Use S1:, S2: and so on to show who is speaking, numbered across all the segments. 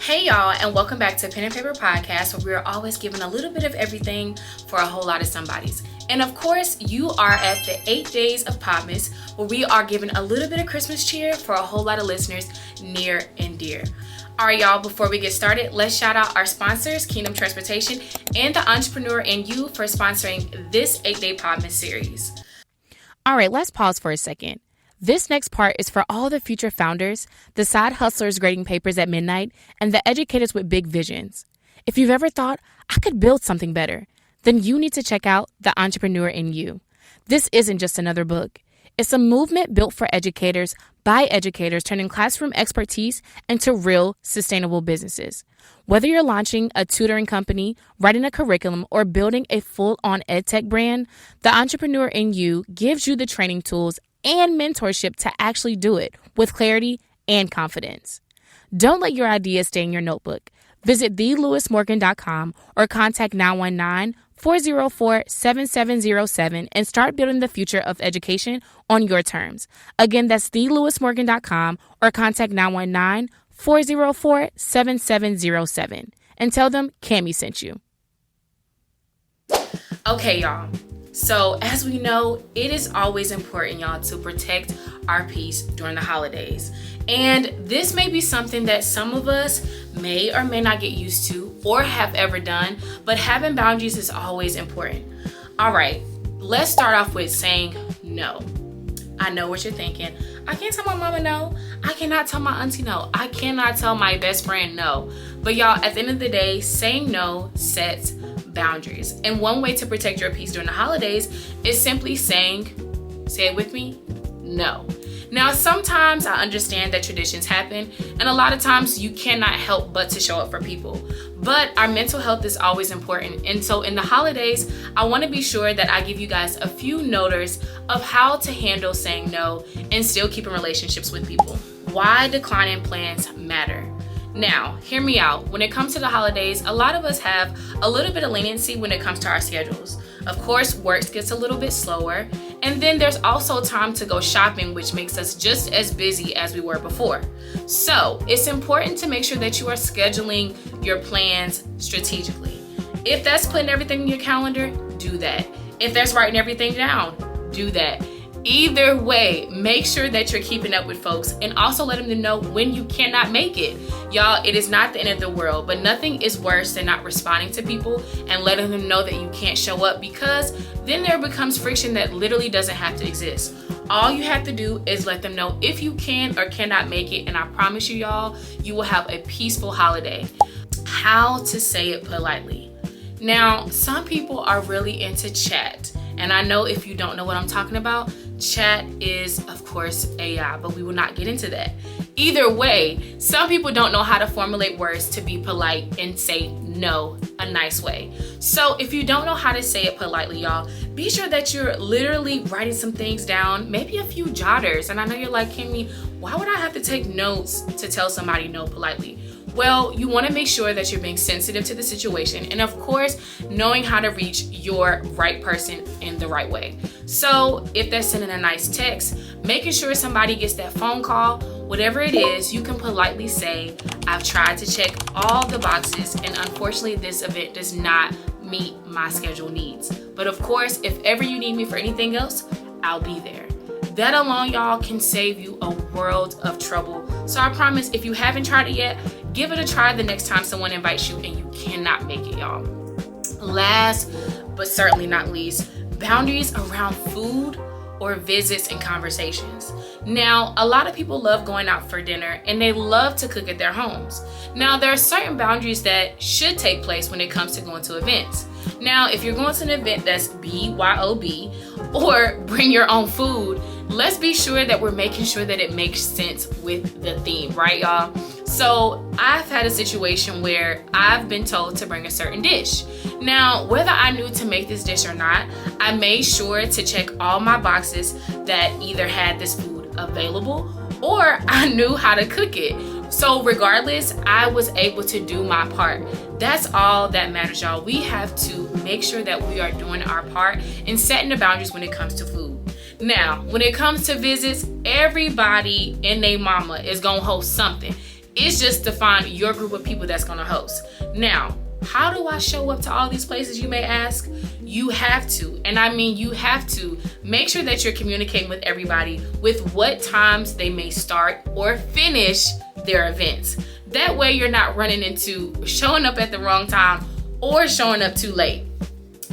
S1: Hey y'all, and welcome back to Pen and Paper Podcast, where we're always giving a little bit of everything for a whole lot of somebodies. And of course, you are at the 8 Days of Podmas, where we are giving a little bit of Christmas cheer for a whole lot of listeners near and dear. All right, y'all, before we get started, let's shout out our sponsors, Kingdom Transportation and The Entrepreneur and You, for sponsoring this 8-Day Podmas series.
S2: All right, let's pause for a second. This next part is for all the future founders, the side hustlers grading papers at midnight, and the educators with big visions. If you've ever thought, I could build something better, then you need to check out The Entrepreneur in You. This isn't just another book. It's a movement built for educators, by educators, turning classroom expertise into real, sustainable businesses. Whether you're launching a tutoring company, writing a curriculum, or building a full-on edtech brand, The Entrepreneur in You gives you the training tools and mentorship to actually do it with clarity and confidence. Don't let your ideas stay in your notebook. Visit thelouismorgan.com or contact 919-404-7707 and start building the future of education on your terms. Again, that's thelouismorgan.com or contact 919-404-7707 and tell them Cammie sent you.
S1: Okay, y'all. So as we know, it is always important, y'all, to protect our peace during the holidays. And this may be something that some of us may or may not get used to or have ever done, but having boundaries is always important. All right, let's start off with saying no. I know what you're thinking. I can't tell my mama no. I cannot tell my auntie no. I cannot tell my best friend no. But y'all, at the end of the day, saying no sets boundaries. And one way to protect your peace during the holidays is simply saying, say it with me, no. Now, sometimes I understand that traditions happen, and a lot of times you cannot help but to show up for people. But our mental health is always important. And so in the holidays, I want to be sure that I give you guys a few noters of how to handle saying no and still keeping relationships with people. Why declining plans matter. Now, hear me out. When it comes to the holidays, a lot of us have a little bit of leniency when it comes to our schedules. Of course, work gets a little bit slower. And then there's also time to go shopping, which makes us just as busy as we were before. So it's important to make sure that you are scheduling your plans strategically. If that's putting everything in your calendar, do that. If that's writing everything down, do that. Either way, make sure that you're keeping up with folks and also let them know when you cannot make it. Y'all, it is not the end of the world, but nothing is worse than not responding to people and letting them know that you can't show up, because then there becomes friction that literally doesn't have to exist. All you have to do is let them know if you can or cannot make it, and I promise you, y'all, you will have a peaceful holiday. How to say it politely. Now, some people are really into chat, and I know if you don't know what I'm talking about, chat is, of course, AI, but we will not get into that. Either way, some people don't know how to formulate words to be polite and say no a nice way. So if you don't know how to say it politely, y'all, be sure that you're literally writing some things down, maybe a few jotters. And I know you're like, Cammie, why would I have to take notes to tell somebody no politely? Well, you want to make sure that you're being sensitive to the situation and, of course, knowing how to reach your right person in the right way. So if they're sending a nice text, making sure somebody gets that phone call, whatever it is, you can politely say, I've tried to check all the boxes, and unfortunately this event does not meet my schedule needs. But of course, if ever you need me for anything else, I'll be there. That alone, y'all, can save you a world of trouble. So I promise, if you haven't tried it yet, give it a try the next time someone invites you and you cannot make it, y'all. Last, but certainly not least, boundaries around food or visits and conversations. Now, a lot of people love going out for dinner and they love to cook at their homes. Now, there are certain boundaries that should take place when it comes to going to events. Now, if you're going to an event that's BYOB or bring your own food, let's be sure that we're making sure that it makes sense with the theme, right, y'all? So I've had a situation where I've been told to bring a certain dish. Now, whether I knew to make this dish or not, I made sure to check all my boxes that either had this food available or I knew how to cook it. So regardless, I was able to do my part. That's all that matters, y'all. We have to make sure that we are doing our part in setting the boundaries when it comes to food. Now, when it comes to visits, everybody and their mama is gonna host something. It's just to find your group of people that's going to host. Now, how do I show up to all these places, you may ask? You have to, and I mean you have to, make sure that you're communicating with everybody with what times they may start or finish their events. That way you're not running into showing up at the wrong time or showing up too late.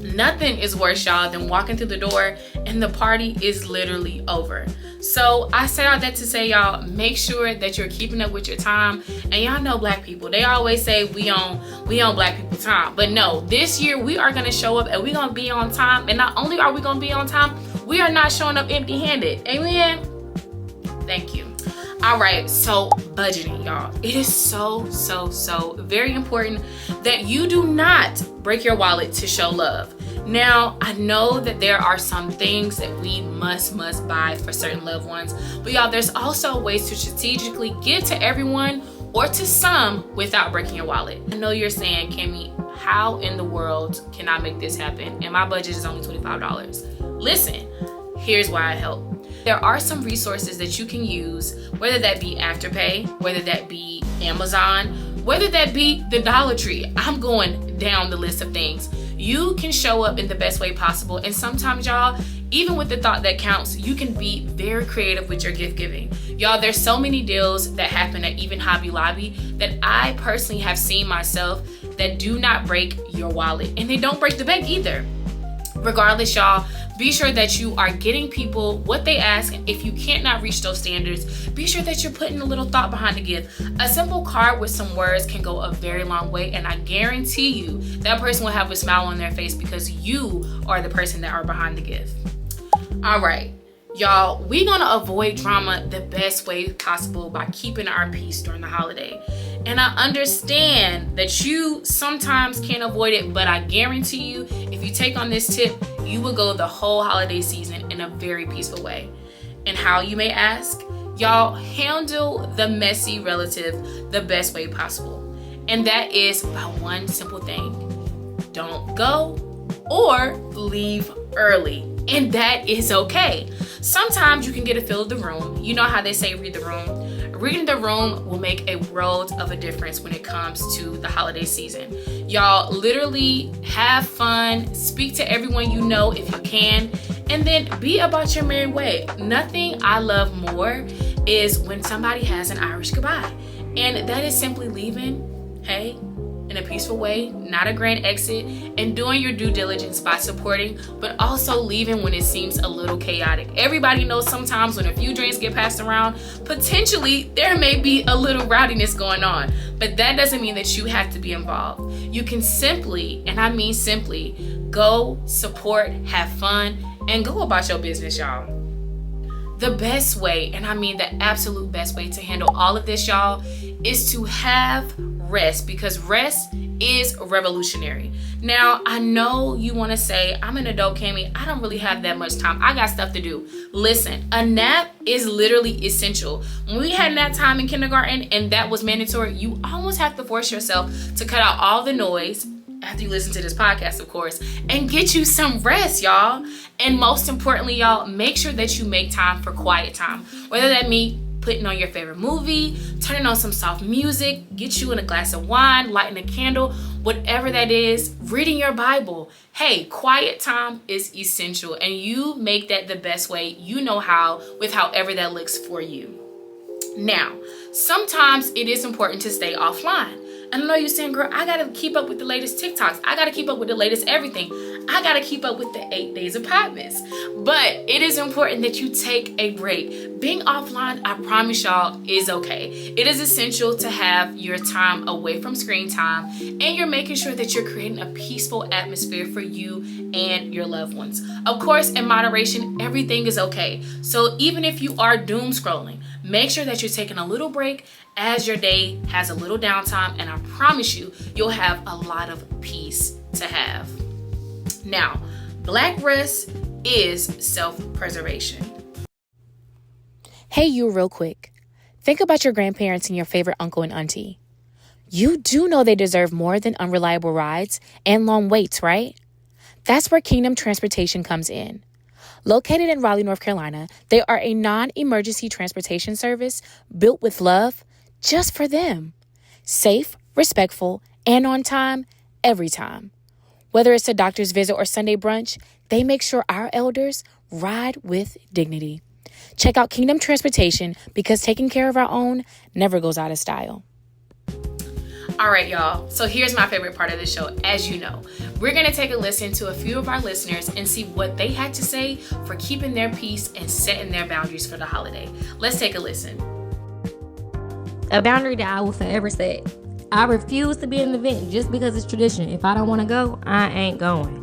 S1: Nothing is worse, y'all, than walking through the door and the party is literally over. So I say all that to say, y'all, make sure that you're keeping up with your time. And y'all know Black people, they always say we on Black people time. But no, this year we are going to show up and we're going to be on time. And not only are we going to be on time, we are not showing up empty-handed. Amen? Thank you. All right, so budgeting, y'all. It is so very important that you do not break your wallet to show love. Now, I know that there are some things that we must buy for certain loved ones, but y'all, there's also ways to strategically give to everyone or to some without breaking your wallet. I know you're saying, Kimmy, how in the world can I make this happen? And my budget is only $25. Listen, here's why I help. There are some resources that you can use, whether that be Afterpay, whether that be Amazon, whether that be the Dollar Tree. I'm going down the list of things. You can show up in the best way possible. And sometimes, y'all, even with the thought that counts, you can be very creative with your gift giving. Y'all, there's so many deals that happen at even Hobby Lobby that I personally have seen myself that do not break your wallet. And they don't break the bank either. Regardless, y'all, be sure that you are getting people what they ask. If you can't not reach those standards, be sure that you're putting a little thought behind the gift. A simple card with some words can go a very long way, and I guarantee you that person will have a smile on their face because you are the person that are behind the gift. All right, y'all, we're gonna avoid drama the best way possible by keeping our peace during the holiday. And I understand that you sometimes can't avoid it, but I guarantee you, if you take on this tip, you will go the whole holiday season in a very peaceful way. And how, you may ask? Y'all, handle the messy relative the best way possible. And that is by one simple thing. Don't go or leave early. And that is okay. Sometimes you can get a feel of the room. You know how they say read the room. Reading the room will make a world of a difference when it comes to the holiday season. Y'all, literally have fun, speak to everyone you know if you can, and then be about your merry way. Nothing I love more is when somebody has an Irish goodbye. And that is simply leaving, hey, in a peaceful way, not a grand exit, and doing your due diligence by supporting, but also leaving when it seems a little chaotic. Everybody knows sometimes when a few drinks get passed around, potentially there may be a little rowdiness going on, but that doesn't mean that you have to be involved. You can simply, and I mean simply, go, support, have fun, and go about your business, y'all. The best way, and I mean the absolute best way to handle all of this, y'all, is to have rest, because rest is revolutionary. Now, I know you want to say, I'm an adult, Cami, I don't really have that much time. I got stuff to do. Listen, a nap is literally essential. When we had nap time in kindergarten and that was mandatory, you almost have to force yourself to cut out all the noise, after you listen to this podcast, of course, and get you some rest, y'all. And most importantly, y'all, make sure that you make time for quiet time. Whether that means putting on your favorite movie, turning on some soft music, get you in a glass of wine, lighting a candle, whatever that is, reading your Bible. Hey, quiet time is essential, and you make that the best way you know how, with however that looks for you. Now, sometimes it is important to stay offline. And I know you're saying, girl, I gotta keep up with the latest TikToks. I gotta keep up with the latest everything. I gotta keep up with the 8 days of Podmas. But it is important that you take a break. Being offline, I promise y'all, is okay. It is essential to have your time away from screen time, and you're making sure that you're creating a peaceful atmosphere for you and your loved ones. Of course, in moderation, everything is okay. So even if you are doom scrolling, make sure that you're taking a little break as your day has a little downtime, and I promise you, you'll have a lot of peace to have. Now, Black rest is self-preservation.
S2: Hey, you, real quick. Think about your grandparents and your favorite uncle and auntie. You do know they deserve more than unreliable rides and long waits, right? That's where Kingdom Transportation comes in. Located in Raleigh, North Carolina, they are a non-emergency transportation service built with love just for them. Safe, respectful, and on time every time. Whether it's a doctor's visit or Sunday brunch, they make sure our elders ride with dignity. Check out Kingdom Transportation because taking care of our own never goes out of style.
S1: All right, y'all. So here's my favorite part of the show. As you know, we're going to take a listen to a few of our listeners and see what they had to say for keeping their peace and setting their boundaries for the holiday. Let's take a listen.
S3: A boundary that I will forever set. I refuse to be in an event just because it's tradition. If I don't want to go, I ain't going.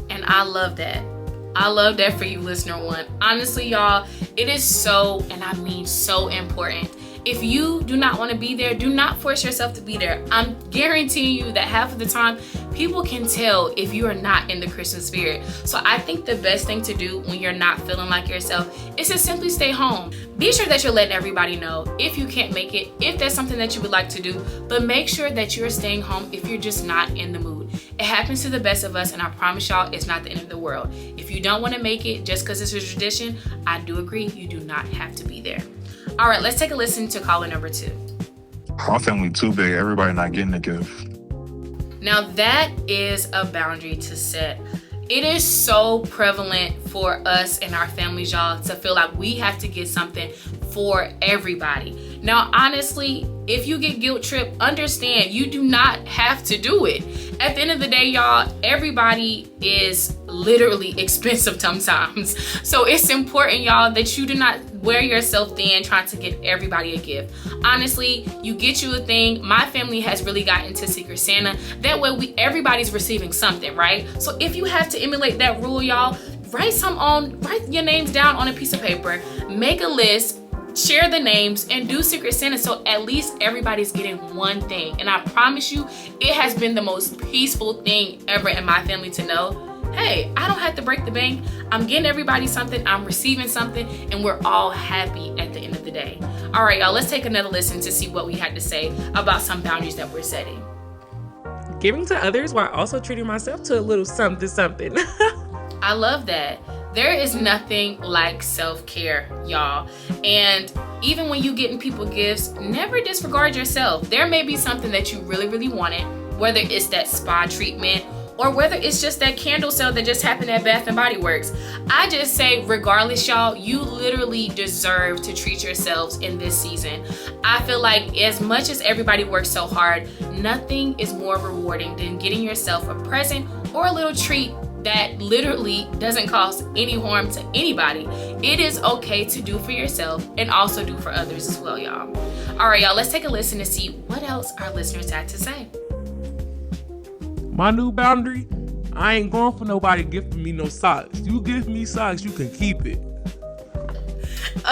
S1: And I love that. I love that for you, listener one. Honestly, y'all, it is so, and I mean so important. If you do not want to be there, do not force yourself to be there. I'm guaranteeing you that half of the time, people can tell if you are not in the Christian spirit. So I think the best thing to do when you're not feeling like yourself is to simply stay home. Be sure that you're letting everybody know if you can't make it, if that's something that you would like to do, but make sure that you're staying home if you're just not in the mood. It happens to the best of us, and I promise y'all it's not the end of the world. If you don't want to make it just because it's a tradition, I do agree you do not have to be there. All right, let's take a listen to caller number 2.
S4: My family too big. Everybody not getting a gift.
S1: Now that is a boundary to set. It is so prevalent for us and our families, y'all, to feel like we have to get something for everybody. Now, honestly, if you get guilt tripped, understand you do not have to do it. At the end of the day, y'all, everybody is literally expensive sometimes. So it's important, y'all, that you do not wear yourself thin trying to get everybody a gift. Honestly, you get you a thing. My family has really gotten to Secret Santa. That way everybody's receiving something, right? So if you have to emulate that rule, y'all, write your names down on a piece of paper, make a list, share the names, and do Secret Santa so at least everybody's getting one thing. And I promise you, it has been the most peaceful thing ever in my family to know, hey, I don't have to break the bank. I'm getting everybody something, I'm receiving something, and we're all happy at the end of the day. All right, y'all, let's take another listen to see what we had to say about some boundaries that we're setting.
S5: Giving to others while also treating myself to a little something.
S1: I love that. There is nothing like self-care, y'all. And even when you getting people gifts, never disregard yourself. There may be something that you really, really wanted, whether it's that spa treatment or whether it's just that candle sale that just happened at Bath & Body Works. I just say, regardless, y'all, you literally deserve to treat yourselves in this season. I feel like as much as everybody works so hard, nothing is more rewarding than getting yourself a present or a little treat that literally doesn't cause any harm to anybody. It is okay to do for yourself and also do for others as well, y'all. All right, y'all, let's take a listen to see what else our listeners had to say.
S6: My new boundary, I ain't going for nobody gifting me no socks. You give me socks, you can keep it.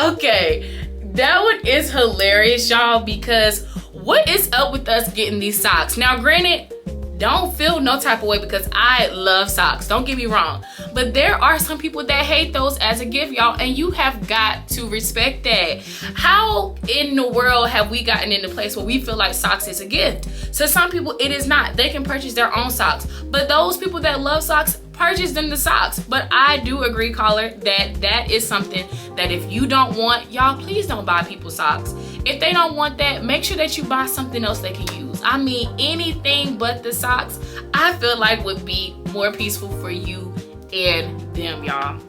S1: Okay, that one is hilarious, y'all, because what is up with us getting these socks? Now, granted, don't feel no type of way because I love socks. Don't get me wrong. But there are some people that hate those as a gift, y'all, and you have got to respect that. How in the world have we gotten in a place where we feel like socks is a gift? So some people, it is not. They can purchase their own socks. But those people that love socks, purchase them the socks. But I do agree, caller, that is something that if you don't want, y'all, please don't buy people socks. If they don't want that, make sure that you buy something else they can use. I mean, anything but the socks, I feel like would be more peaceful for you and them, y'all.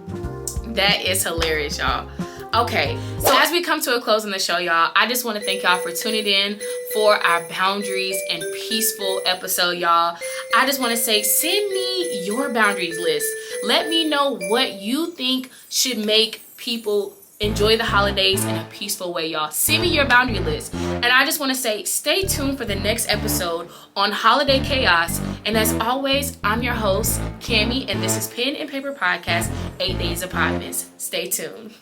S1: That is hilarious, y'all. Okay, so as we come to a close on the show, y'all, I just want to thank y'all for tuning in for our boundaries and peaceful episode, y'all. I just want to say, send me your boundaries list. Let me know what you think should make people enjoy the holidays in a peaceful way, y'all. Send me your boundary list. And I just want to say, stay tuned for the next episode on Holiday Chaos. And as always, I'm your host, Cammie, and this is Pen and Paper Podcast, 8 Days of Podmas. Stay tuned.